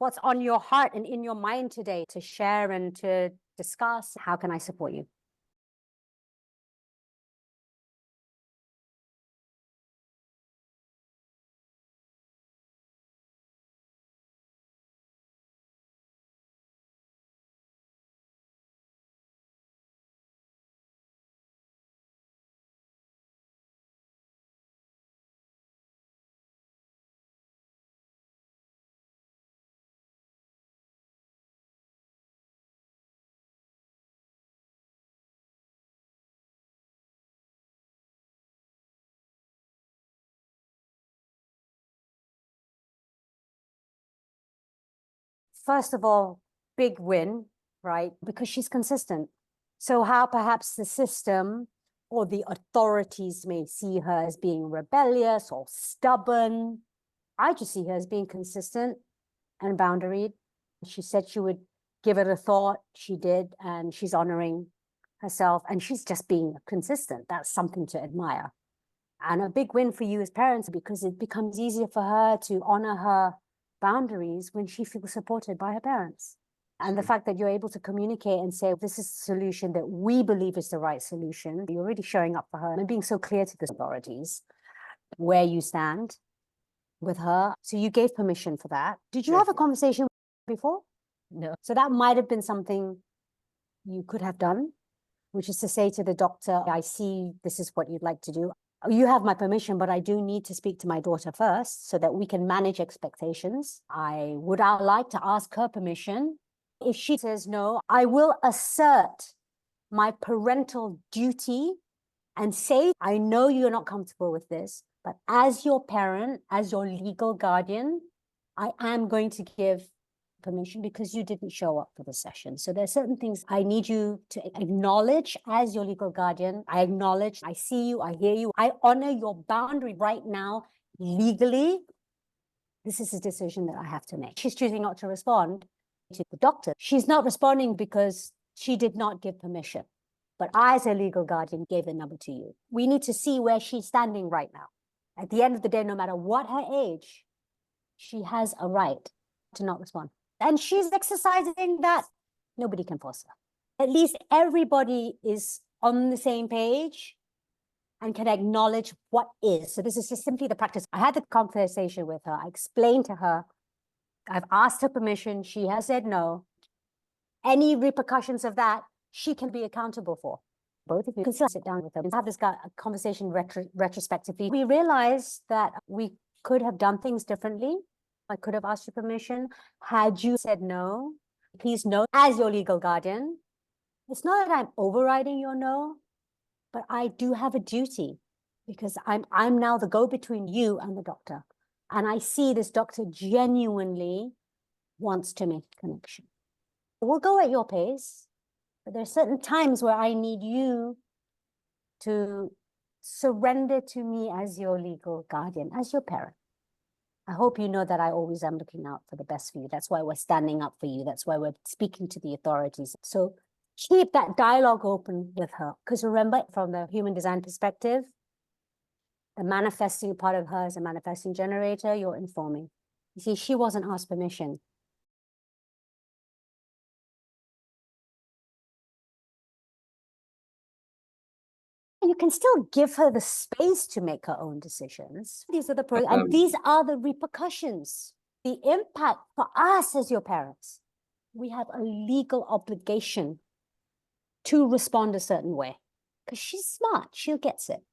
What's on your heart and in your mind today to share and to discuss? How can I support you? First of all, big win, right? Because she's consistent. So how perhaps the system or the authorities may see her as being rebellious or stubborn, I just see her as being consistent and boundaried. She said she would give it a thought. She did, and she's honoring herself, and she's just being consistent. That's something to admire. And a big win for you as parents, because it becomes easier for her to honor her boundaries when she feels supported by her parents. And the fact that you're able to communicate and say, this is the solution that we believe is the right solution, you're already showing up for her and being so clear to the authorities where you stand with her. So you gave permission for that. Did you have a conversation before? No. So that might have been something you could have done, which is to say to the doctor, I see this is what you'd like to do. You have my permission, but I do need to speak to my daughter first so that we can manage expectations. I would like to ask her permission. If she says no, I will assert my parental duty and say, I know you're not comfortable with this, but as your parent, as your legal guardian, I am going to give permission because you didn't show up for the session. So there are certain things I need you to acknowledge as your legal guardian. I acknowledge, I see you, I hear you. I honor your boundary right now legally. This is a decision that I have to make. She's choosing not to respond to the doctor. She's not responding because she did not give permission. But I, as a legal guardian, gave the number to you. We need to see where she's standing right now. At the end of the day, no matter what her age, she has a right to not respond. And she's exercising that. Nobody can force her. At least everybody is on the same page and can acknowledge what is. So this is just simply the practice. I had the conversation with her. I explained to her. I've asked her permission. She has said no. Any repercussions of that, she can be accountable for. Both of you can still sit down with them and have this conversation retrospectively. We realized that we could have done things differently. I could have asked you permission. Had you said no, please know, as your legal guardian, it's not that I'm overriding your no, but I do have a duty because I'm now the go-between you and the doctor. And I see this doctor genuinely wants to make a connection. We'll go at your pace, but there are certain times where I need you to surrender to me as your legal guardian, as your parent. I hope you know that I always am looking out for the best for you. That's why we're standing up for you. That's why we're speaking to the authorities. So keep that dialogue open with her. Because remember, from the human design perspective, the manifesting part of her is a manifesting generator. You're informing. You see, she wasn't asked permission. You can still give her the space to make her own decisions. These are the pros, and these are the repercussions. The impact for us as your parents. We have a legal obligation to respond a certain way. Because she's smart, she gets it.